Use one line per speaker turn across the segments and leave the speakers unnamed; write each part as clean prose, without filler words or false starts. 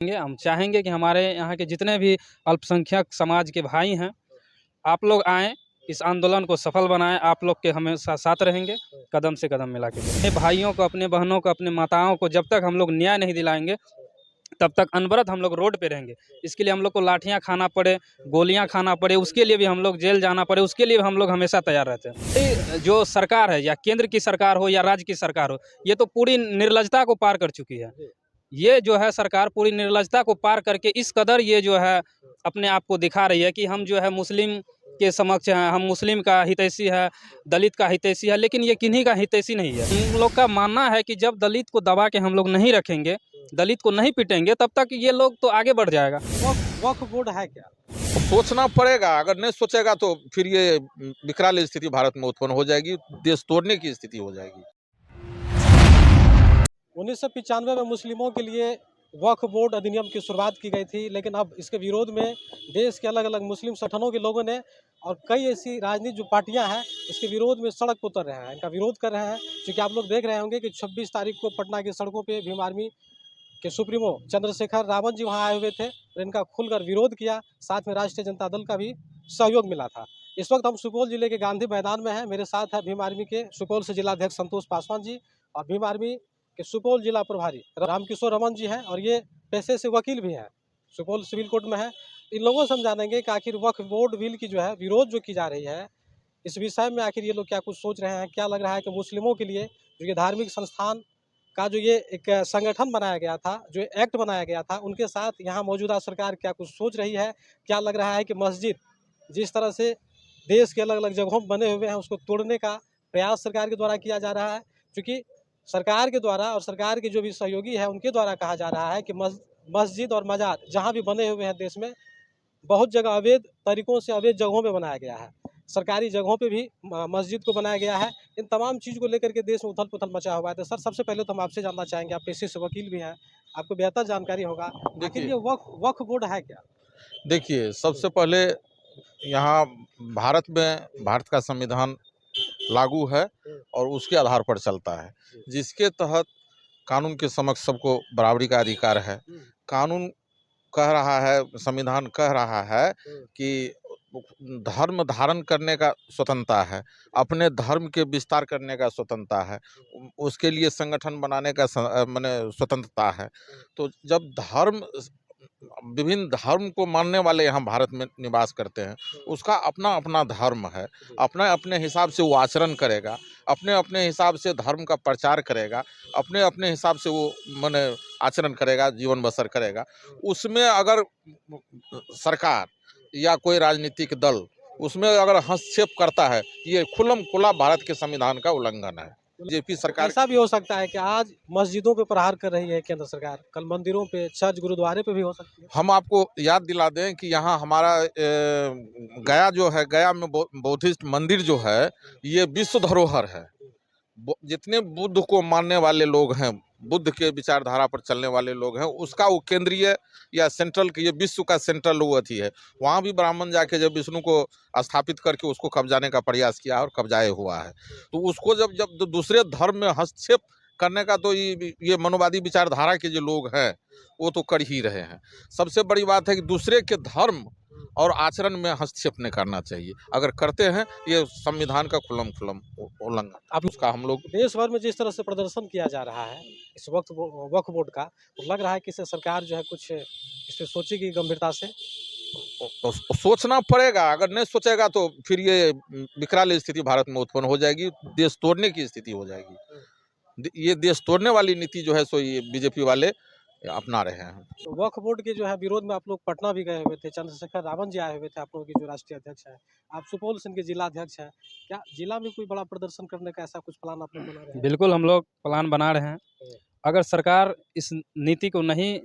हम चाहेंगे कि हमारे यहाँ के जितने भी अल्पसंख्यक समाज के भाई हैं, आप लोग आएँ, इस आंदोलन को सफल बनाएँ। आप लोग के हमेशा साथ रहेंगे, कदम से कदम मिला के। अपने भाइयों को, अपने बहनों को, अपने माताओं को जब तक हम लोग न्याय नहीं दिलाएँगे, तब तक अनवरत हम लोग रोड पे रहेंगे। इसके लिए हम लोग को लाठियाँ खाना पड़े, गोलियाँ खाना पड़े, उसके लिए भी हम लोग जेल जाना पड़े, उसके लिए भी हम लोग हमेशा तैयार रहते हैं। ये जो सरकार है, या केंद्र की सरकार हो या राज्य की सरकार हो, ये तो पूरी निर्लजता को पार कर चुकी है। ये जो है सरकार पूरी निर्लजता को पार करके इस कदर ये जो है अपने आप को दिखा रही है कि हम जो है मुस्लिम के समक्ष हैं, हम मुस्लिम का हितैषी है, दलित का हितैषी है, लेकिन ये किन्हीं का हितैषी नहीं है। हम लोग का मानना है कि जब दलित को दबा के हम लोग नहीं रखेंगे, दलित को नहीं पीटेंगे, तब तक ये लोग तो आगे बढ़ जाएगा।
वक्फ बोर्ड है क्या?
सोचना पड़ेगा। अगर नहीं सोचेगा तो फिर ये विकराल स्थिति भारत में उत्पन्न हो जाएगी, देश तोड़ने की स्थिति हो जाएगी।
1995 में मुस्लिमों के लिए वक्फ बोर्ड अधिनियम की शुरुआत की गई थी, लेकिन अब इसके विरोध में देश के अलग अलग मुस्लिम संगठनों के लोगों ने और कई ऐसी राजनीतिक जो पार्टियां हैं इसके विरोध में सड़क पर उतर रहे हैं, इनका विरोध कर रहे हैं। क्योंकि आप लोग देख रहे होंगे कि 26 तारीख को पटना की सड़कों पर भीम आर्मी के सुप्रीमो चंद्रशेखर रावत जी वहाँ आए हुए थे और इनका खुलकर विरोध किया। साथ में राष्ट्रीय जनता दल का भी सहयोग मिला था। इस वक्त हम सुपौल जिले के गांधी मैदान में हैं। मेरे साथ है भीम आर्मी के सुपौल से जिलाध्यक्ष संतोष पासवान जी और भीम आर्मी के सुपौल जिला प्रभारी रामकिशोर रमन जी हैं, और ये पेशे से वकील भी हैं, सुपौल सिविल कोर्ट में है। इन लोगों से हम जानेंगे कि आखिर वक्फ बोर्ड बिल की जो है विरोध जो की जा रही है, इस विषय में आखिर ये लोग क्या कुछ सोच रहे हैं। क्या लग रहा है कि मुस्लिमों के लिए जो ये धार्मिक संस्थान का जो ये एक संगठन बनाया गया था, जो एक्ट बनाया गया था, उनके साथ यहाँ मौजूदा सरकार क्या कुछ सोच रही है। क्या लग रहा है कि मस्जिद जिस तरह से देश के अलग अलग जगहों बने हुए हैं उसको तोड़ने का प्रयास सरकार के द्वारा किया जा रहा है। क्योंकि सरकार के द्वारा और सरकार के जो भी सहयोगी है उनके द्वारा कहा जा रहा है कि मस्जिद और मजार जहाँ भी बने हुए हैं देश में, बहुत जगह अवैध तरीकों से अवैध जगहों में बनाया गया है, सरकारी जगहों पे भी मस्जिद को बनाया गया है। इन तमाम चीज़ को लेकर के देश में उथल पुथल मचा हुआ है। तो सर, सबसे पहले तो हम आपसे जानना चाहेंगे, आप पेशे से वकील भी हैं, आपको बेहतर जानकारी होगा, आखिर ये वक्फ बोर्ड है क्या?
देखिए, सबसे पहले यहाँ भारत का संविधान लागू है और उसके आधार पर चलता है, जिसके तहत कानून के समक्ष सबको बराबरी का अधिकार है। कानून कह रहा है, संविधान कह रहा है कि धर्म धारण करने का स्वतंत्रता है, अपने धर्म के विस्तार करने का स्वतंत्रता है, उसके लिए संगठन बनाने का माने स्वतंत्रता है। तो जब विभिन्न धर्म को मानने वाले यहाँ भारत में निवास करते हैं, उसका अपना अपना धर्म है, अपने अपने हिसाब से वो आचरण करेगा, अपने अपने हिसाब से धर्म का प्रचार करेगा, अपने अपने हिसाब से वो माने आचरण करेगा, जीवन बसर करेगा। उसमें अगर सरकार या कोई राजनीतिक दल उसमें अगर हस्तक्षेप करता है, ये खुल्लम खुला भारत के संविधान का उल्लंघन है। बीजेपी सरकार
ऐसा भी हो सकता है कि आज मस्जिदों पे प्रहार कर रही है केंद्र सरकार, कल मंदिरों पे, चर्च, गुरुद्वारे पे भी हो सकती है।
हम आपको याद दिला दें कि यहाँ हमारा गया जो है, गया में बौद्धिस्ट मंदिर जो है, ये विश्व धरोहर है। जितने बुद्ध को मानने वाले लोग हैं, बुद्ध के विचारधारा पर चलने वाले लोग हैं, उसका वो केंद्रीय या सेंट्रल, ये विश्व का सेंट्रल वो अथी है। वहाँ भी ब्राह्मण जाके जब विष्णु को स्थापित करके उसको कब्जाने का प्रयास किया और कब्जाए हुआ है। तो उसको जब दूसरे धर्म में हस्तक्षेप करने का, तो ये मनोवादी विचारधारा के जो लोग हैं वो तो कर ही रहे हैं। सबसे बड़ी बात है कि दूसरे के धर्म और आचरण में हस्तक्षेप नहीं करना चाहिए। अगर करते हैं, ये संविधान का खुल्लम उल्लंघन। अब उसका हम लोग
देश भर में जिस तरह से प्रदर्शन किया जा रहा है इस वक्त वक्फ बोर्ड का, तो लग रहा है कि इससे सरकार जो है कुछ इस पर सोचेगी गंभीरता से।
सोचना पड़ेगा। अगर नहीं सोचेगा तो फिर ये विकराल स्थिति भारत में उत्पन्न हो जाएगी, देश तोड़ने की स्थिति हो जाएगी। ये देश तोड़ने वाली नीति जो है सो ये बीजेपी वाले अपना रहे हैं।
तो वक्फ बोर्ड के जो है विरोध में आप लोग पटना भी गए हुए थे, चंद्रशेखर रावत जी आए हुए थे, आप लोगों के जो राष्ट्रीय अध्यक्ष हैं, आप सुपौल से इनके जिला अध्यक्ष हैं। क्या जिला में कोई बड़ा प्रदर्शन करने का ऐसा कुछ प्लान आप लोग बना रहे हैं?
बिल्कुल हम लोग प्लान बना रहे हैं। अगर सरकार इस नीति को नहीं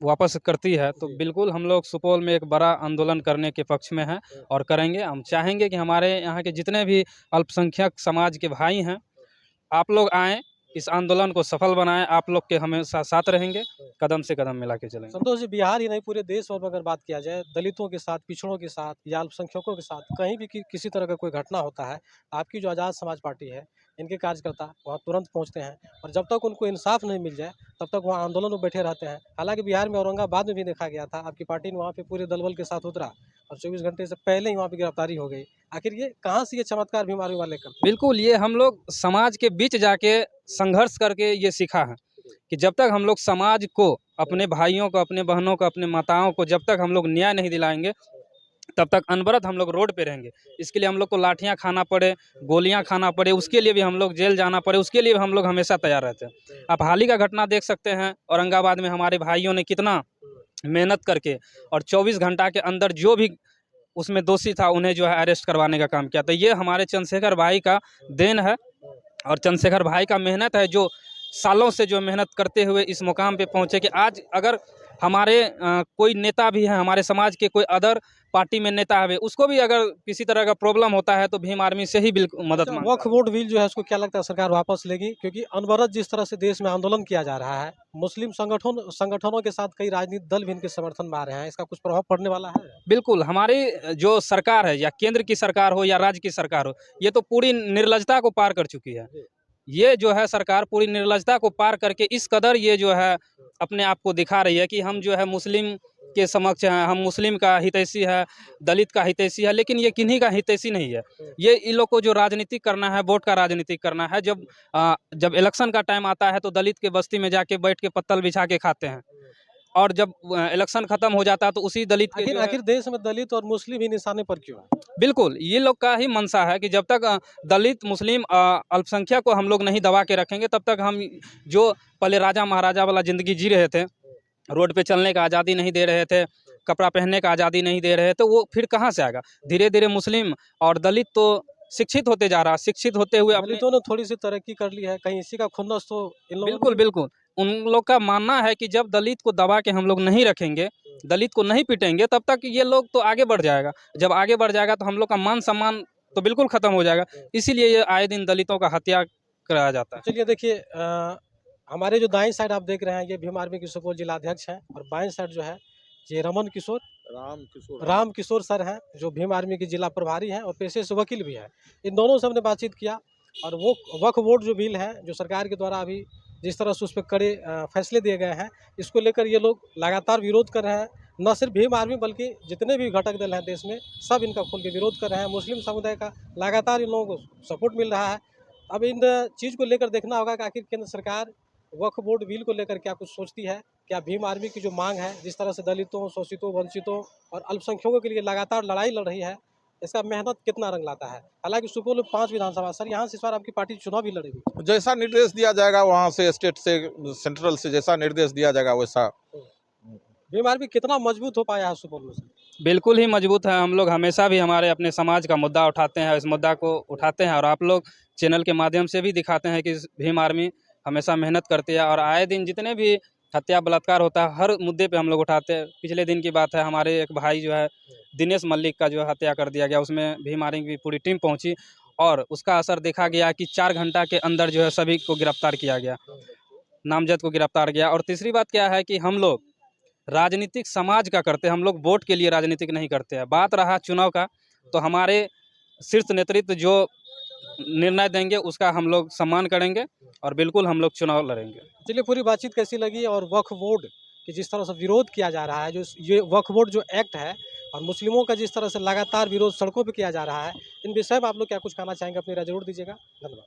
वापस करती है तो बिल्कुल हम लोग सुपौल में एक बड़ा आंदोलन करने के पक्ष में हैं और करेंगे। हम चाहेंगे कि हमारे यहाँ के जितने भी अल्पसंख्यक समाज के भाई हैं, आप लोग आएँ, इस आंदोलन को सफल बनाएं। आप लोग के हमेशा साथ रहेंगे, कदम से कदम मिला के चलेंगे।
संतोष जी, बिहार ही नहीं पूरे देश भर में अगर बात किया जाए, दलितों के साथ, पिछड़ों के साथ या अल्पसंख्यकों के साथ कहीं भी किसी तरह का कोई घटना होता है, आपकी जो आज़ाद समाज पार्टी है इनके कार्यकर्ता वहाँ तुरंत पहुँचते हैं और जब तक उनको इंसाफ नहीं मिल जाए तब तक वहाँ आंदोलन में बैठे रहते हैं। हालांकि बिहार में औरंगाबाद में भी देखा गया था, आपकी पार्टी ने वहाँ पे पूरे दलबल के साथ उतरा और 24 घंटे से पहले ही वहाँ पे गिरफ्तारी हो गई। आखिर ये कहाँ से ये चमत्कार भीम आर्मी वाले करते हैं?
बिल्कुल, ये हम लोग समाज के बीच जाके संघर्ष करके ये सीखा है कि जब तक हम लोग समाज को, अपने भाइयों को, अपने बहनों को, अपने माताओं को जब तक हम लोग न्याय नहीं दिलाएंगे तब तक अनवरत हम लोग रोड पे रहेंगे। इसके लिए हम लोग को लाठियाँ खाना पड़े, गोलियाँ खाना पड़े, उसके लिए भी हम लोग जेल जाना पड़े, उसके लिए भी हम लोग हमेशा तैयार रहते हैं। आप हाल ही का घटना देख सकते हैं, औरंगाबाद में हमारे भाइयों ने कितना मेहनत करके और 24 घंटा के अंदर जो भी उसमें दोषी था उन्हें जो है अरेस्ट करवाने का काम किया। तो ये हमारे चंद्रशेखर भाई का देन है और चंद्रशेखर भाई का मेहनत है, जो सालों से जो मेहनत करते हुए इस मुकाम पे पहुँचे कि आज अगर हमारे कोई नेता भी है, हमारे समाज के कोई अदर पार्टी में नेता है, उसको भी अगर किसी तरह का प्रॉब्लम होता है तो भीम आर्मी से ही बिल्कुल मदद मांगता है।
वक्फ बोर्ड बिल जो है उसको क्या लगता है सरकार वापस लेगी? क्योंकि अनवरत जिस तरह से देश में आंदोलन किया जा रहा है, मुस्लिम संगठनों के साथ कई राजनीतिक दल भी इनके समर्थन में आ रहे हैं, इसका कुछ प्रभाव पड़ने वाला है?
बिल्कुल, हमारी जो सरकार है, या केंद्र की सरकार हो या राज्य की सरकार हो, ये तो पूरी निर्लजता को पार कर चुकी है। ये जो है सरकार पूरी निर्लजता को पार करके इस कदर ये जो है अपने आप को दिखा रही है कि हम जो है मुस्लिम के समक्ष हैं, हम मुस्लिम का हितैषी है, दलित का हितैषी है, लेकिन ये किन्हीं का हितैषी नहीं है। ये इन लोग को जो राजनीतिक करना है, वोट का राजनीतिक करना है। जब इलेक्शन का टाइम आता है तो दलित के बस्ती में जाके बैठ के पत्तल बिछा के खाते हैं, और जब इलेक्शन खत्म हो जाता है तो उसी दलित के
आखिर देश में दलित और मुस्लिम ही निशाने पर क्यों है?
बिल्कुल, ये लोग का ही मंशा है कि जब तक दलित, मुस्लिम, अल्पसंख्यक को हम लोग नहीं दबा के रखेंगे तब तक हम जो पहले राजा महाराजा वाला ज़िंदगी जी रहे थे, रोड पे चलने का आज़ादी नहीं दे रहे थे, कपड़ा पहनने का आज़ादी नहीं दे रहे थे, वो फिर कहाँ से आएगा? धीरे-धीरे मुस्लिम और दलित तो शिक्षित होते जा रहा है, शिक्षित होते हुए अपने
दलितों ने थोड़ी सी तरक्की कर ली है, कहीं इसी का खुन्नस तो इन लोगों
बिल्कुल, बिल्कुल। उन लोग का मानना है कि जब दलित को दबा के हम लोग नहीं रखेंगे, दलित को नहीं पीटेंगे, तब तक ये लोग तो आगे बढ़ जाएगा। जब आगे बढ़ जाएगा तो हम लोग का मान-सम्मान तो बिल्कुल खत्म हो जाएगा। इसीलिए ये आए दिन दलितों का हत्या कराया जाता है।
चलिए देखिए, हमारे जो दाईं साइड आप देख रहे हैं ये भीम आर्मी के सुपौल जिलाध्यक्ष हैं और बाईं साइड जो है ये राम किशोर सर हैं, जो भीम आर्मी के जिला प्रभारी हैं और पेशे से वकील भी हैं। इन दोनों से हमने बातचीत किया और वो वक्फ बोर्ड जो बिल है, जो सरकार के द्वारा अभी जिस तरह से उस पर कड़े फैसले दिए गए हैं, इसको लेकर ये लोग लगातार विरोध कर रहे हैं। न सिर्फ भीम आर्मी बल्कि जितने भी घटक दल हैं देश में, सब इनका खुल के विरोध कर रहे हैं। मुस्लिम समुदाय का लगातार इन लोगों को सपोर्ट मिल रहा है। अब इन चीज़ को लेकर देखना होगा कि आखिर केंद्र सरकार वक्फ बोर्ड बिल को लेकर क्या कुछ सोचती है। क्या भीम आर्मी की जो मांग है, जिस तरह से दलितों, शोषितों, वंचितों और अल्पसंख्यकों के लिए लगातार लड़ाई लड़ रही है, इसका मेहनत कितना रंग लाता है। हालांकि सुपौल में 5 विधानसभा, सर यहाँ से इस बार आपकी पार्टी चुनाव भी लड़ेगी।
जैसा निर्देश दिया जाएगा वहाँ से, स्टेट से, सेंट्रल से जैसा निर्देश दिया जाएगा वैसा।
भीम आर्मी कितना मजबूत हो पाया है सुपौल में?
बिल्कुल ही मजबूत है। हम लोग हमेशा भी हमारे अपने समाज का मुद्दा उठाते हैं, इस मुद्दा को उठाते हैं और आप लोग चैनल के माध्यम से भी दिखाते हैं कि भीम आर्मी हमेशा मेहनत करती है और आए दिन जितने भी हत्या बलात्कार होता है हर मुद्दे पे हम लोग उठाते हैं। पिछले दिन की बात है, हमारे एक भाई जो है दिनेश मल्लिक का जो हत्या कर दिया गया, उसमें भीम आर्मी की पूरी टीम पहुंची और उसका असर देखा गया कि 4 घंटा के अंदर जो है सभी को गिरफ्तार किया गया, नामजद को गिरफ्तार किया। और तीसरी बात क्या है कि हम लोग राजनीतिक समाज का करते हैं, हम लोग वोट के लिए राजनीतिक नहीं करते हैं। बात रहा चुनाव का, तो हमारे शीर्ष नेतृत्व जो निर्णय देंगे उसका हम लोग सम्मान करेंगे और बिल्कुल हम लोग चुनाव लड़ेंगे।
चलिए, पूरी बातचीत कैसी लगी और वक्फ बोर्ड कि जिस तरह से विरोध किया जा रहा है, जो ये वक्फ बोर्ड जो एक्ट है और मुस्लिमों का जिस तरह से लगातार विरोध सड़कों पर किया जा रहा है, इन विषय में आप लोग क्या कुछ कहना चाहेंगे? अपनी राय जरूर दीजिएगा। धन्यवाद।